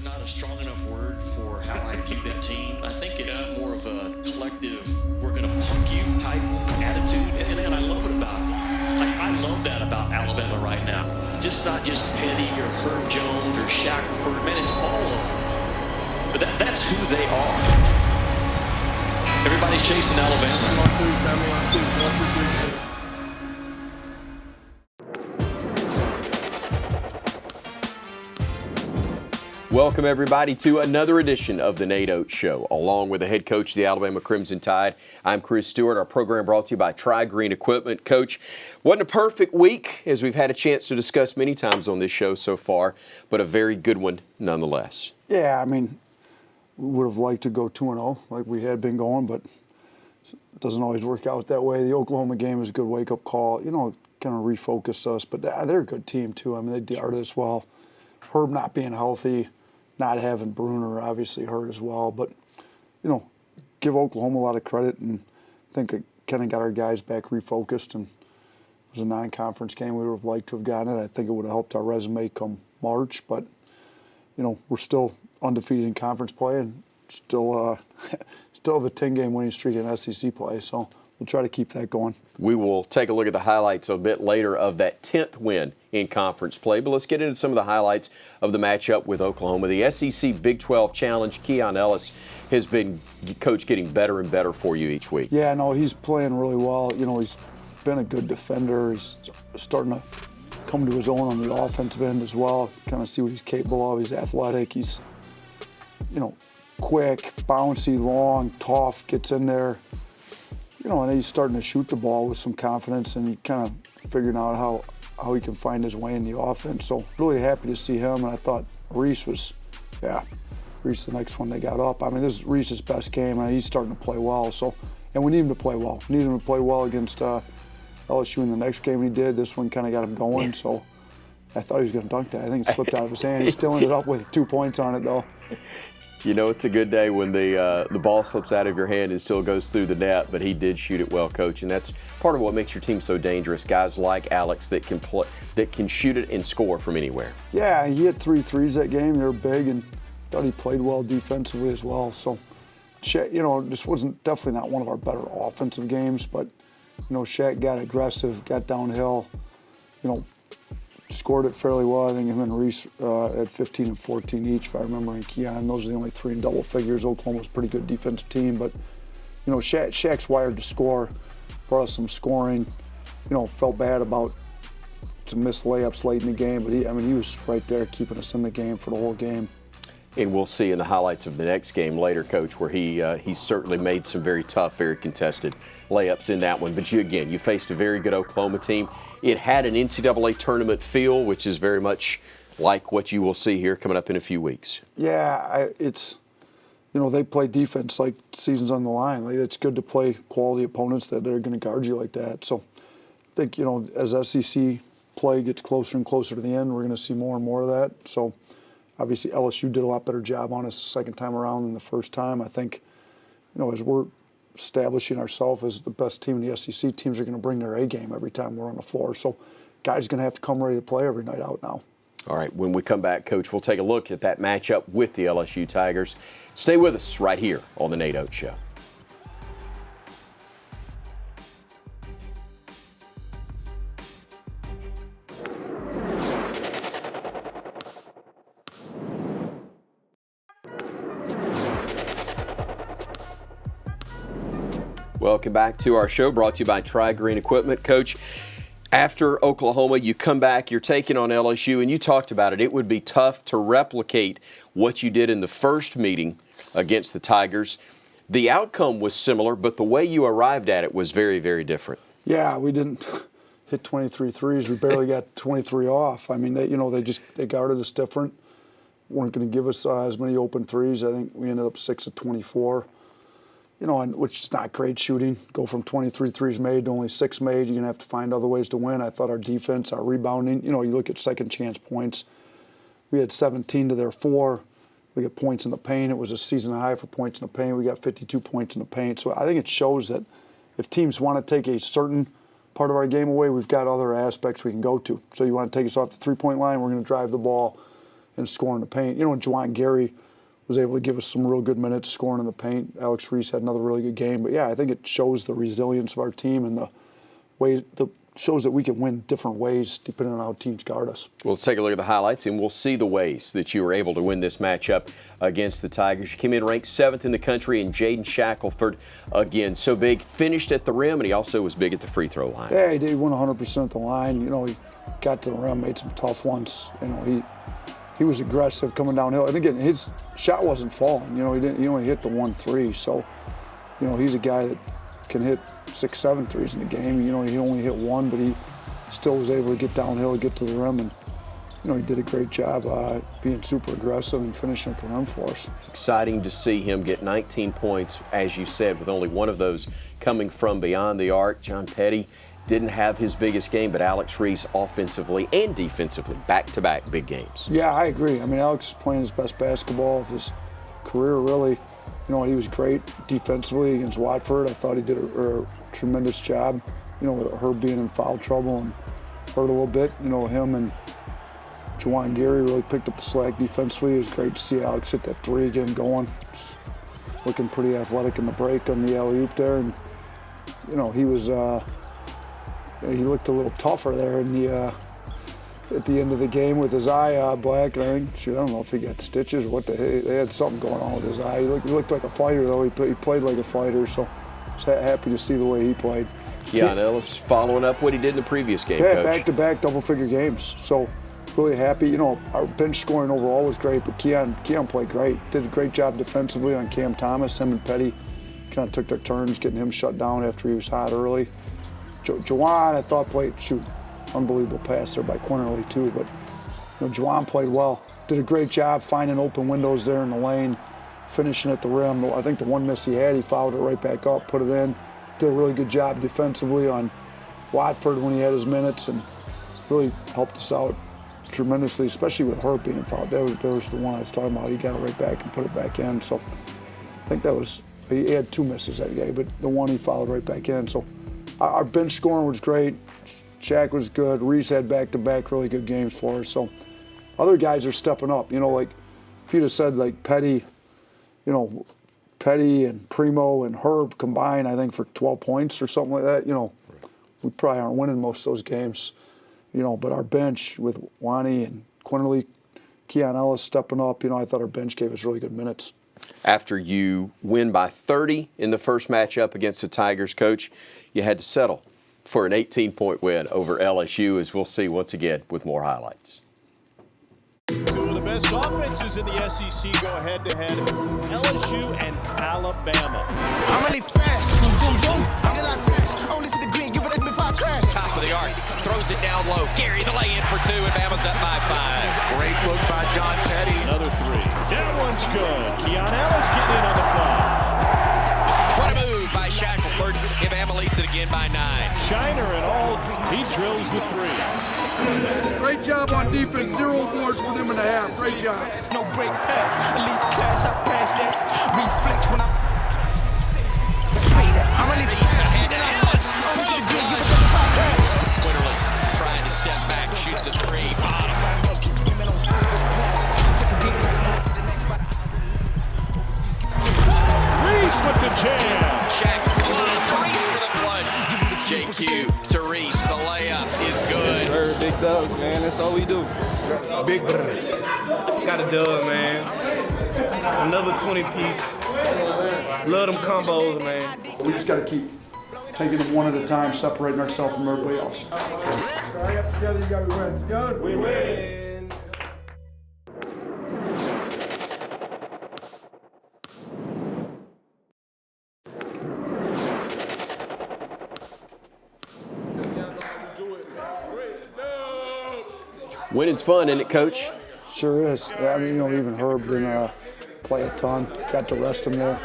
not a strong enough word for how I view that team. I think it's more of a collective, we're going to punk you type attitude, and I love it about it. Like, I love that about Alabama right now. Just not just Petty or Herb Jones or Shackelford. Man, it's all of them. But that's who they are. Everybody's chasing Alabama. Welcome, everybody, to another edition of the Nate Oats Show. Along with the head coach of the Alabama Crimson Tide, I'm Chris Stewart. Our program brought to you by Tri-Green Equipment. Coach, wasn't a perfect week, as we've had a chance to discuss many times on this show so far, but a very good one nonetheless. Yeah, I mean, we would have liked to go 2-0 like we had been going, but it doesn't always work out that way. The Oklahoma game was a good wake-up call. You know, kind of refocused us, but they're a good team, too. I mean, they guarded us well. Herb not being healthy, not having Bruner obviously hurt as well, but, you know, give Oklahoma a lot of credit, and I think it kind of got our guys back refocused, and it was a non-conference game. We would have liked to have gotten it. I think it would have helped our resume come March, but, you know, we're still undefeated in conference play and still have a 10-game winning streak in SEC play, so we'll try to keep that going. We will take a look at the highlights a bit later of that 10th win in conference play, but let's get into some of the highlights of the matchup with Oklahoma. The SEC Big 12 Challenge, Keon Ellis has been, Coach, getting better and better for you each week. Yeah, no, he's playing really well. You know, he's been a good defender. He's starting to come to his own on the offensive end as well, kind of see what he's capable of. He's athletic. He's, you know, quick, bouncy, long, tough, gets in there. You know, and he's starting to shoot the ball with some confidence, and he kind of figuring out how he can find his way in the offense. So really happy to see him, and I thought Reese the next one they got up. I mean, this is Reese's best game, and he's starting to play well. So, and we need him to play well. We need him to play well against LSU in the next game he did. This one kind of got him going, so I thought he was going to dunk that. I think it slipped out of his hand. He still ended up with 2 points on it, though. You know, it's a good day when the ball slips out of your hand and still goes through the net, but he did shoot it well, Coach, and that's part of what makes your team so dangerous. Guys like Alex that can shoot it and score from anywhere. Yeah, he hit 3 threes that game. They were big, and thought he played well defensively as well. So, you know, this wasn't definitely not one of our better offensive games, but, you know, Shaq got aggressive, got downhill, you know, scored it fairly well. I think him and Reese at 15 and 14 each, if I remember, and Keon. Those are the only 3 in double figures. Oklahoma's a pretty good defensive team, but, you know, Shaq's wired to score, brought us some scoring. You know, felt bad about some missed layups late in the game, but he was right there keeping us in the game for the whole game. And we'll see in the highlights of the next game later, Coach, where he certainly made some very tough, very contested layups in that one. But you faced a very good Oklahoma team. It had an NCAA tournament feel, which is very much like what you will see here coming up in a few weeks. Yeah, it's, you know, they play defense like season's on the line. Like, it's good to play quality opponents that are going to guard you like that. So I think, you know, as SEC play gets closer and closer to the end, we're going to see more and more of that. So obviously, LSU did a lot better job on us the second time around than the first time. I think, you know, as we're establishing ourselves as the best team in the SEC, teams are going to bring their A game every time we're on the floor. So guys are going to have to come ready to play every night out now. All right, when we come back, Coach, we'll take a look at that matchup with the LSU Tigers. Stay with us right here on the Nate Oats Show. Welcome back to our show, brought to you by Tri-Green Equipment. Coach, after Oklahoma, you come back, you're taking on LSU, and you talked about it. It would be tough to replicate what you did in the first meeting against the Tigers. The outcome was similar, but the way you arrived at it was very, very different. Yeah, we didn't hit 23 threes. We barely got 23 off. I mean, they guarded us different. Weren't going to give us as many open threes. I think we ended up 6 of 24. You know, which is not great shooting. Go from 23 threes made to only 6 made. You're going to have to find other ways to win. I thought our defense, our rebounding, you know, you look at second chance points. We had 17 to their 4. We got points in the paint. It was a season high for points in the paint. We got 52 points in the paint. So I think it shows that if teams want to take a certain part of our game away, we've got other aspects we can go to. So you want to take us off the three-point line, we're going to drive the ball. and scoring the paint. You know, Juwan Gary was able to give us some real good minutes scoring in the paint. Alex Reese had another really good game. But yeah, I think it shows the resilience of our team and shows that we can win different ways depending on how teams guard us. Well, let's take a look at the highlights, and we'll see the ways that you were able to win this matchup against the Tigers. You came in ranked 7th in the country, and Jaden Shackelford, again, so big, finished at the rim, and he also was big at the free throw line. Yeah, he did. He went 100% at the line. You know, he got to the rim, made some tough ones. You know, he was aggressive coming downhill. And again, his shot wasn't falling. You know, he only hit the 1-3. So, you know, he's a guy that can hit 6-7 threes in the game. You know, he only hit one, but he still was able to get downhill, get to the rim, and you know, he did a great job being super aggressive and finishing at the rim for us. Exciting to see him get 19 points, as you said, with only one of those coming from beyond the arc. John Petty didn't have his biggest game, but Alex Reese offensively and defensively, back-to-back big games. Yeah, I agree. I mean, Alex is playing his best basketball of his career, really. You know, he was great defensively against Watford. I thought he did a tremendous job, you know, with Herb being in foul trouble and hurt a little bit. You know, him and Juwan Gary really picked up the slack defensively. It was great to see Alex hit that three, get him going. Looking pretty athletic in the break on the alley-oop there. And, you know, he looked a little tougher there at the end of the game with his eye black. And I think, I don't know if he got stitches or what the heck. They had something going on with his eye. He looked like a fighter, though. He played like a fighter, so I was happy to see the way he played. Keon Ellis following up what he did in the previous game, yeah, Coach. Back-to-back double-figure games. So really happy. You know, our bench scoring overall was great, but Keon played great. Did a great job defensively on Cam Thomas. Him and Petty kind of took their turns getting him shut down after he was hot early. Juwan, I thought, played, unbelievable pass there by Quinterly too, but you know, Juwan played well. Did a great job finding open windows there in the lane, finishing at the rim. I think the one miss he had, he fouled it right back up, put it in. Did a really good job defensively on Watford when he had his minutes, and really helped us out tremendously, especially with Herb being fouled. That was the one I was talking about. He got it right back and put it back in. So I think he had two misses that day, but the one he fouled right back in. So our bench scoring was great. Shaq was good. Reese had back-to-back really good games for us. So other guys are stepping up. You know, like if you'd have said like Petty, you know, Petty and Primo and Herb combined, I think for 12 points or something like that, you know, we probably aren't winning most of those games. You know, but our bench with Wani and Quinterly, Keon Ellis stepping up, you know, I thought our bench gave us really good minutes. After you win by 30 in the first matchup against the Tigers, Coach, you had to settle for an 18-point win over LSU, as we'll see once again with more highlights. Two of the best offenses in the SEC go head-to-head, LSU and Alabama. I'm really fast, zoom, zoom, zoom. I get out flash, only see the green, give it a before I crash. Top of the arc, throws it down low. Gary the lay-in for two, and Bama's up by 5. Great look by John Petty. Another three. That one's good. Keon Ellis getting in on the 5. What a move by Shackelford. And Bama leads it again by 9. Shiner and all, he drills the 3. Great job on defense. 0 boards for them in the half. Great job. No break pass, elite class, I pass that. Reflex when I'm really Reese ahead to Ellis. only see the green, give it a before I crash. Quinterly trying to step back, shoots a 3. Bottom. Reese with the jam. Shaq Reese for the flush. JQ to Reese. The layup is good. Sir, big dogs, man. That's all we do. Big brother. Got a dub, man. Another 20-piece. Love them combos, man. We just got to keep taking it one at a time, separating ourselves from everybody else. All right, together, you got to win. Together, We win. Winning's fun, isn't it, Coach? Sure is. Yeah, I mean, you know, even Herb didn't play a ton. Got to rest him there.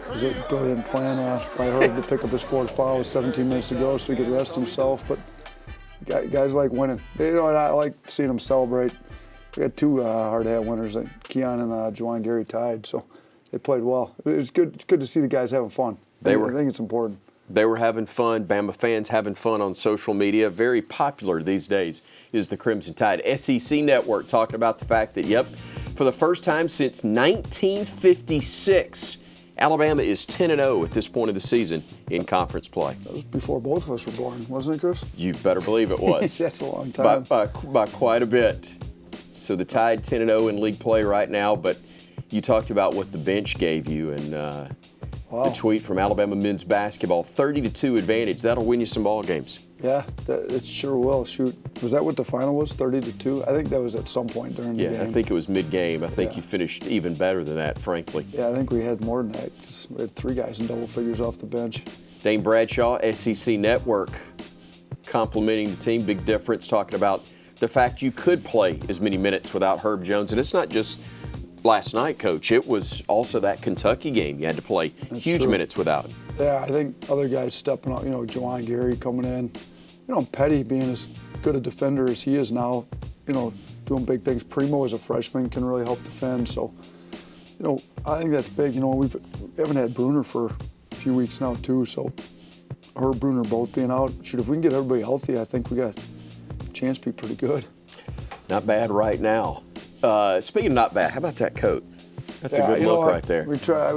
It was a brilliant plan by Herb to pick up his fourth foul with 17 minutes to go so he could rest himself. But guys like winning. You know, and I like seeing them celebrate. We had two hard-hat winners, like Keon and Juwan Gary tied, so they played well. It was good. It's good to see the guys having fun. I think it's important. They were having fun. Bama fans having fun on social media. Very popular these days is the Crimson Tide. SEC Network talking about the fact that, yep, for the first time since 1956, Alabama is 10-0 at this point of the season in conference play. That was before both of us were born, wasn't it, Chris? You better believe it was. That's a long time. By quite a bit. So the Tide 10-0 in league play right now, but you talked about what the bench gave you, and the tweet from Alabama men's basketball, 30-2 advantage. That'll win you some ball games. Yeah, it sure will. Shoot, was that what the final was, 30-2? I think that was at some point during the game. Yeah, I think it was mid-game. I think you finished even better than that, frankly. Yeah, I think we had more than that. We had 3 guys in double figures off the bench. Dane Bradshaw, SEC Network, complimenting the team. Big difference, talking about the fact you could play as many minutes without Herb Jones. And it's not just last night, Coach. It was also that Kentucky game. You had to play huge minutes without him. Yeah, I think other guys stepping up, Juwan Gary coming in. Petty being as good a defender as he is now, doing big things. Primo as a freshman can really help defend. So, I think that's big. We haven't had Bruner for a few weeks now, too. So, Herb, Bruner both being out. Shoot, if we can get everybody healthy, I think we got a chance to be pretty good. Not bad right now. Speaking of not bad, how about that coat? That's a good look right there. We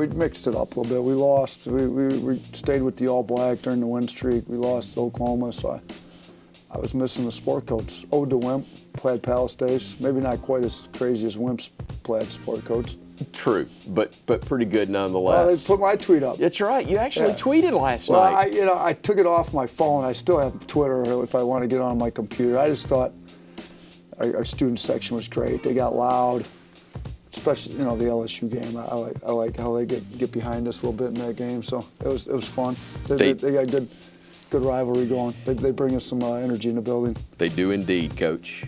mixed it up a little bit. We lost. We stayed with the All Black during the win streak. We lost to Oklahoma, so I was missing the sport coats. Ode to Wimp, plaid Palace Days. Maybe not quite as crazy as Wimp's plaid sport coats. True, but pretty good nonetheless. Well, they put my tweet up. That's right. You actually tweeted last night. I took it off my phone. I still have Twitter if I want to get on my computer. I just thought our student section was great. They got loud. Especially, the LSU game. I like how they get behind us a little bit in that game. So it was fun. They got good rivalry going. They bring us some energy in the building. They do indeed, Coach.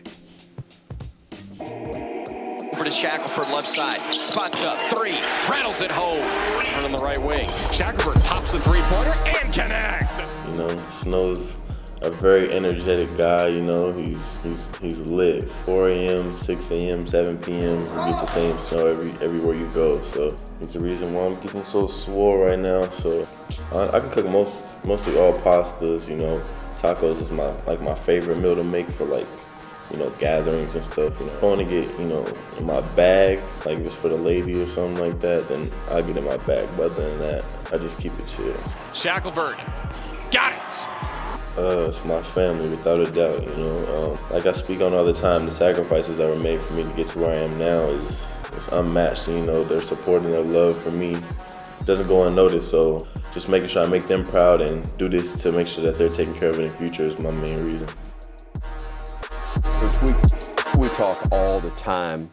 Over to Shackelford, left side. Spots up, 3. Rattles it home. On the right wing. Shackelford pops the three-pointer and connects. Snow's a very energetic guy. He's lit. 4 a.m., 6 a.m., 7 p.m. You get the same snow everywhere you go. So it's the reason why I'm getting so swole right now. So I can cook mostly all pastas. Tacos is my favorite meal to make for gatherings and stuff. If I want to get in my bag, like if it's for the lady or something like that, then I get in my bag. But other than that, I just keep it chill. Shackelford, got it. It's my family, without a doubt. Like I speak on all the time, the sacrifices that were made for me to get to where I am now is unmatched. Their support and their love for me doesn't go unnoticed. So just making sure I make them proud and do this to make sure that they're taken care of in the future is my main reason. We talk all the time.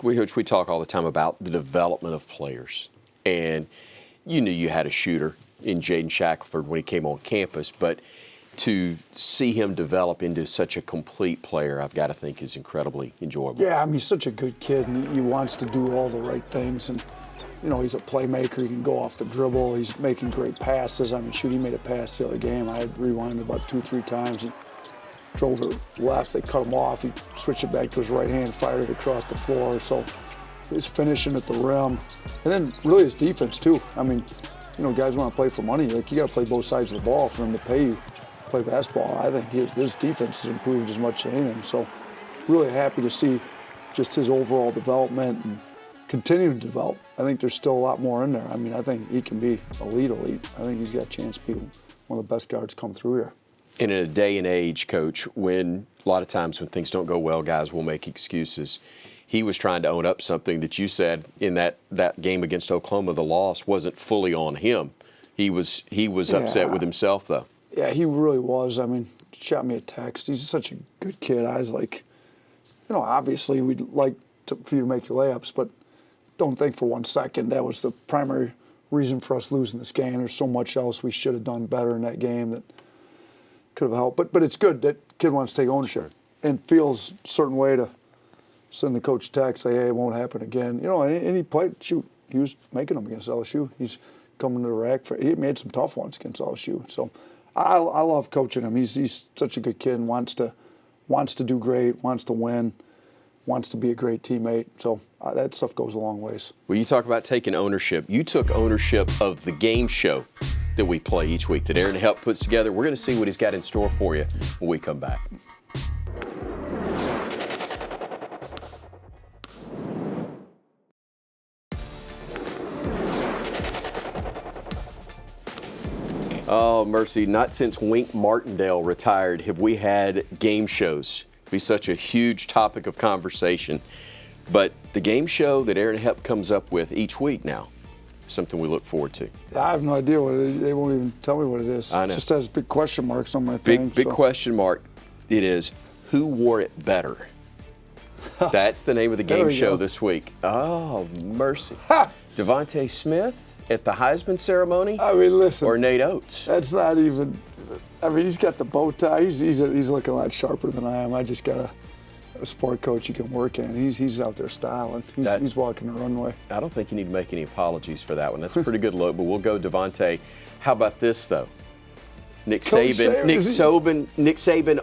We talk all the time about the development of players, and you knew you had a shooter in Jaden Shackelford when he came on campus, but to see him develop into such a complete player, I've got to think is incredibly enjoyable. Yeah, he's such a good kid, and he wants to do all the right things. And, he's a playmaker. He can go off the dribble. He's making great passes. He made a pass the other game. I had rewinded about 2-3 times. He drove it left. They cut him off. He switched it back to his right hand, fired it across the floor. So he's finishing at the rim. And then really his defense, too. Guys want to play for money. You got to play both sides of the ball for him to pay you. Play basketball. I think his defense has improved as much as anything. So really happy to see just his overall development and continuing to develop. I think there's still a lot more in there. I think he can be elite. I think he's got a chance to be one of the best guards come through here. And in a day and age, Coach, when a lot of times when things don't go well, guys will make excuses. He was trying to own up something that you said in that game against Oklahoma. The loss wasn't fully on him. He was upset with himself, though. Yeah, he really was. Shot me a text. He's such a good kid. I was like, obviously we'd like for you to make your layups, but don't think for 1 second that was the primary reason for us losing this game. There's so much else we should have done better in that game that could have helped. But it's good that kid wants to take ownership and feels a certain way to send the coach a text, say, hey, it won't happen again. And he played, he was making them against LSU. He's coming to the rack. He made some tough ones against LSU. So I love coaching him. He's such a good kid and wants to do great, wants to win, wants to be a great teammate. So that stuff goes a long ways. Well, you talk about taking ownership. You took ownership of the game show that we play each week that Aaron Help puts together. We're going to see what he's got in store for you when we come back. Oh, mercy, not since Wink Martindale retired have we had game shows be such a huge topic of conversation. But the game show that Aaron Hepp comes up with each week now is something we look forward to. I have no idea what it is. They won't even tell me what it is. I know. It just has big question marks on my thing. Big question mark. It is, who wore it better? That's the name of the game show this week. Oh, mercy. Devontae Smith at the Heisman ceremony? I mean, listen. Or Nate Oats? That's not even. I mean, he's got the bow tie. He's looking a lot sharper than I am. I just got a sport coach you can work in. He's out there styling. He's walking the runway. I don't think you need to make any apologies for that one. That's a pretty good look, but we'll go Devontae. How about this, though? Nick Saban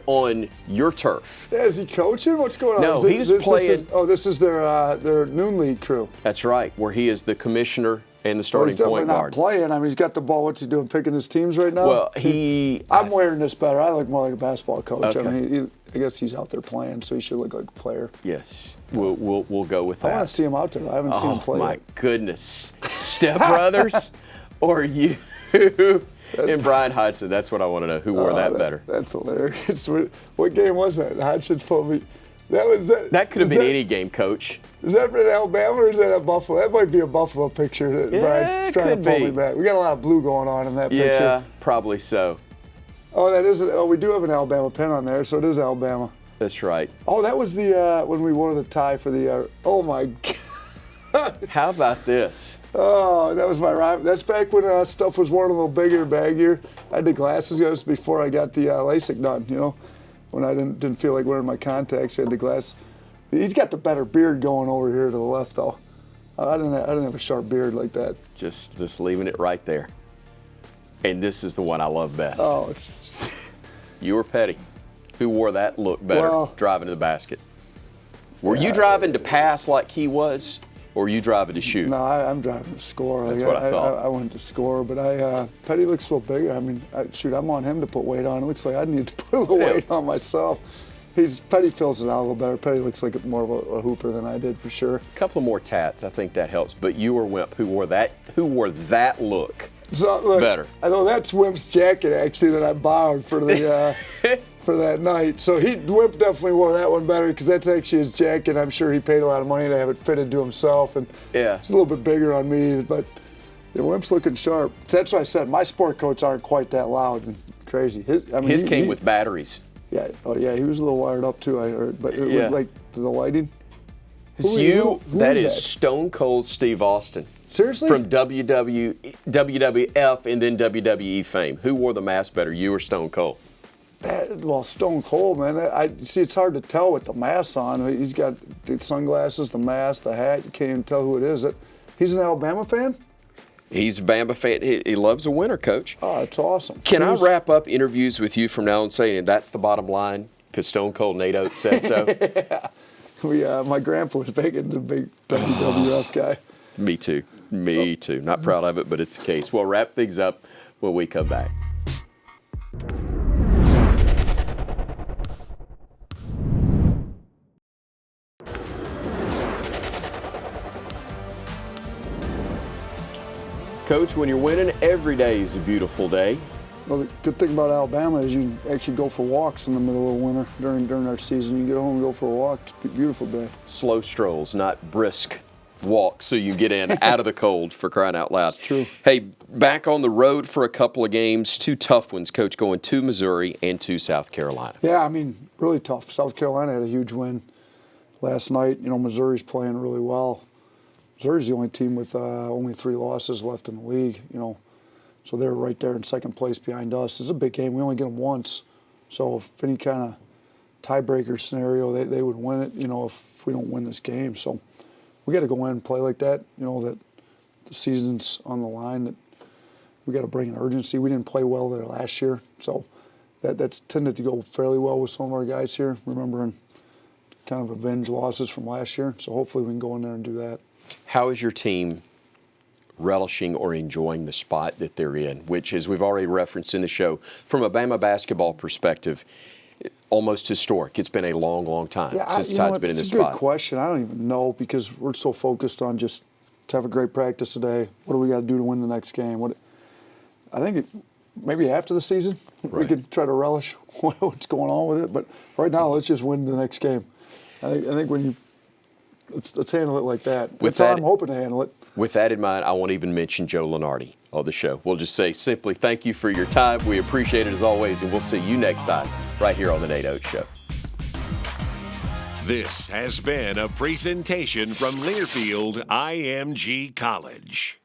on your turf. Yeah, is he coaching? What's going on? No, he's playing. This is their noon league crew. That's right, where he is the commissioner and the starting he's definitely point guard. Not playing. I mean, he's got the ball. What's he doing? Picking his teams right now? Well, I'm wearing this better. I look more like a basketball coach. Okay. I mean, I guess he's out there playing, so he should look like a player. Yes, we'll go with that. I want to see him out there. I haven't seen him play. Oh my yet. goodness, Step Brothers, or you and Brian Hodgson? That's what I want to know. Who wore that better? That's hilarious. What game was that? Hodgson told me. That could have been any game, Coach. Is that in Alabama or is that at Buffalo? That might be a Buffalo picture that Brian's trying to pull me back. We got a lot of blue going on in that picture. Yeah, probably so. Oh, that is. Oh, we do have an Alabama pin on there, so it is Alabama. That's right. Oh, that was the when we wore the tie for the. Oh my God. How about this? Oh, that was my rival. That's back when stuff was worn a little bigger, baggier. I had the glasses. That was before I got the LASIK done. You know, when I didn't feel like wearing my contacts, I had the glass. He's got the better beard going over here to the left, though. I didn't have a sharp beard like that. Just leaving it right there. And this is the one I love best. Oh. You were Petty. Who wore that look better driving to the basket? Were you driving to pass like he was, or were you driving to shoot? No, I'm driving to score. That's what I thought. I went to score, but Petty looks a little bigger. I mean, I'm on him to put weight on. It looks like I need to put a little weight on myself. Petty fills it out a little better. Petty looks like more of a hooper than I did for sure. A couple of more tats, I think that helps. But you or Wimp, who wore that look better? I know that's Wimp's jacket actually that I borrowed for the for that night. So Wimp definitely wore that one better because that's actually his jacket. I'm sure he paid a lot of money to have it fitted to himself, and it's a little bit bigger on me. But Wimp's looking sharp. That's what I said. My sport coats aren't quite that loud and crazy. His came with batteries. Yeah. Oh, yeah. He was a little wired up too. I heard, but it was like the lighting. Who that is Stone Cold Steve Austin. Seriously? From WWF and then WWE fame. Who wore the mask better, you or Stone Cold? Stone Cold, man. I see. It's hard to tell with the mask on. He's got the sunglasses, the mask, the hat. You can't even tell who it is. He's an Alabama fan? He's a Bama fan. He loves a winner, Coach. Oh, that's awesome. Can I wrap up interviews with you from now on saying that's the bottom line because Stone Cold Nate Oats said so? Yeah. My grandpa was big into the big WWF guy. Me too. Me too. Not proud of it, but it's the case. We'll wrap things up when we come back. Coach, when you're winning, every day is a beautiful day. Well, the good thing about Alabama is you can actually go for walks in the middle of winter during our season. You get home and go for a walk. It's a beautiful day. Slow strolls, not brisk walks, so you get in out of the cold, for crying out loud. It's true. Hey, back on the road for a couple of games, 2 tough ones, Coach, going to Missouri and to South Carolina. Yeah, I mean, really tough. South Carolina had a huge win last night. You know, Missouri's playing really well. Missouri's the only team with only 3 losses left in the league, you know. So they're right there in second place behind us. It's a big game. We only get them once. So if any kind of tiebreaker scenario, they would win it, you know, if we don't win this game. So we got to go in and play like that, you know, that the season's on the line, that we got to bring an urgency. We didn't play well there last year. So that's tended to go fairly well with some of our guys here, remembering kind of avenge losses from last year. So hopefully we can go in there and do that. How is your team relishing or enjoying the spot that they're in, which, as we've already referenced in the show, from a Bama basketball perspective, almost historic. It's been a long, long time since Tide's been in this spot. It's a good question. I don't even know because we're so focused on just to have a great practice today. What do we got to do to win the next game? I think maybe after the season we could try to relish what's going on with it. But right now, let's just win the next game. I think when you let's handle it like that. That's how I'm hoping to handle it. With that in mind, I won't even mention Joe Lenardi on the show. We'll just say simply thank you for your time. We appreciate it as always, and we'll see you next time right here on the Nate Oats Show. This has been a presentation from Learfield IMG College.